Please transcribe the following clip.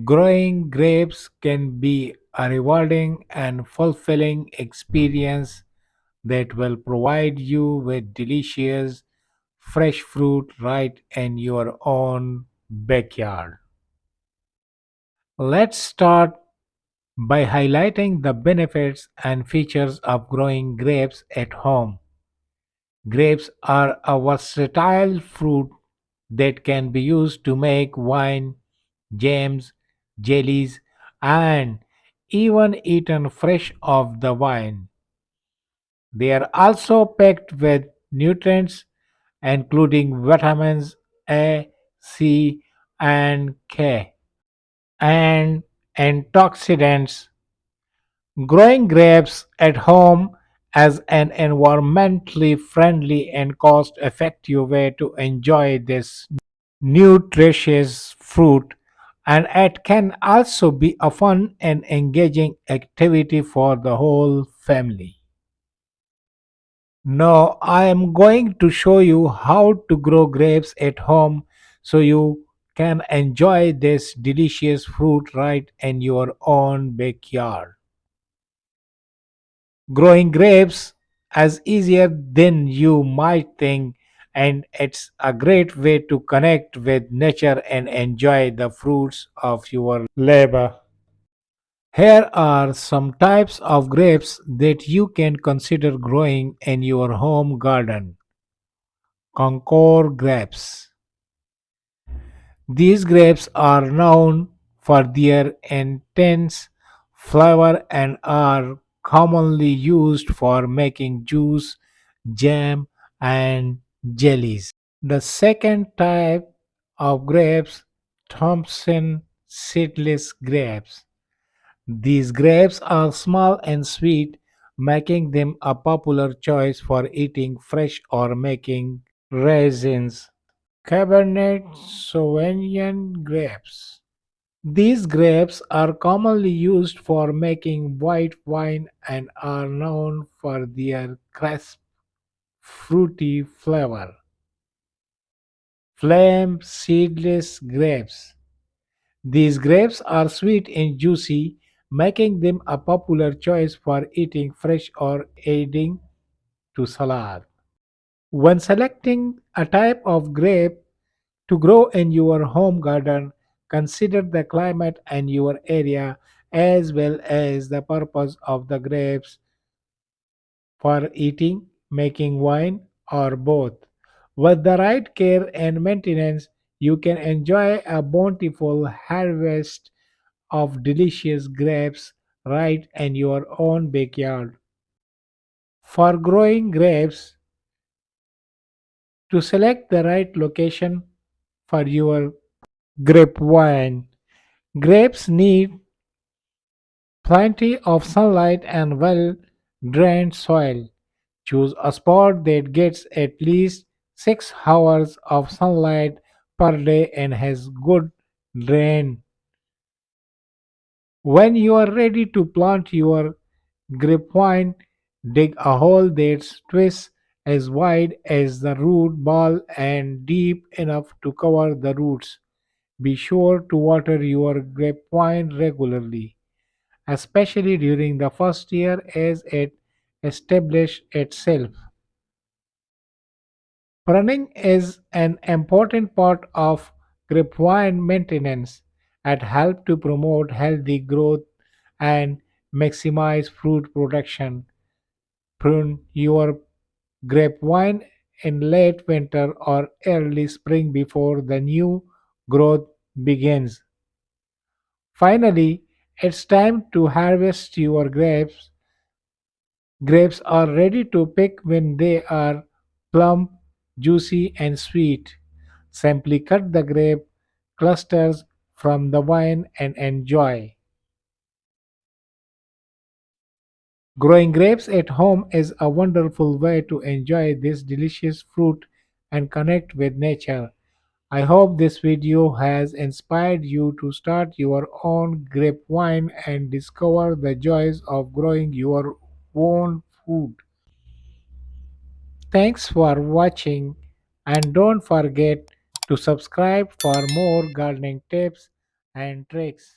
Growing grapes can be a rewarding and fulfilling experience that will provide you with delicious, fresh fruit right in your own backyard. Let's start by highlighting the benefits and features of growing grapes at home. Grapes are a versatile fruit that can be used to make wine, jams, jellies, and even eaten fresh off the vine. They are also packed with nutrients including vitamins A, C, and K, and antioxidants. Growing grapes at home as an environmentally friendly and cost effective way to enjoy this nutritious fruit, and it can also be a fun and engaging activity for the whole family. Now, I am going to show you how to grow grapes at home so you can enjoy this delicious fruit right in your own backyard. Growing grapes is easier than you might think, and it's a great way to connect with nature and enjoy the fruits of your labor. Here are some types of grapes that you can consider growing in your home garden. Concord grapes. These grapes are known for their intense flavor and are commonly used for making juice, jam, and jellies. The second type of grapes, Thompson seedless grapes. These grapes are small and sweet, making them a popular choice for eating fresh or making raisins. Cabernet Sauvignon grapes. These grapes are commonly used for making white wine and are known for their crisp, fruity flavor. Flame seedless grapes. These grapes are sweet and juicy, making them a popular choice for eating fresh or adding to salad. When selecting a type of grape to grow in your home garden, consider the climate and your area as well as the purpose of the grapes for eating, making wine, or both. With the right care and maintenance, you can enjoy a bountiful harvest of delicious grapes right in your own backyard. For growing grapes, to select the right location for your grape wine, grapes need plenty of sunlight and well drained soil. Choose a spot that gets at least 6 hours of sunlight per day and has good drain. When you are ready to plant your grapevine, dig a hole that's twice as wide as the root ball and deep enough to cover the roots. Be sure to water your grapevine regularly, especially during the first year as it establishes itself. Pruning is an important part of grapevine maintenance and help to promote healthy growth and maximize fruit production. Prune your grapevine in late winter or early spring before the new growth begins. Finally, it's time to harvest your grapes. Grapes are ready to pick when they are plump, juicy, and sweet. Simply cut the grape clusters from the vine and enjoy. Growing grapes at home is a wonderful way to enjoy this delicious fruit and connect with nature. I hope this video has inspired you to start your own grapevine and discover the joys of growing your own food. Thanks for watching and don't forget to subscribe for more gardening tips and tricks.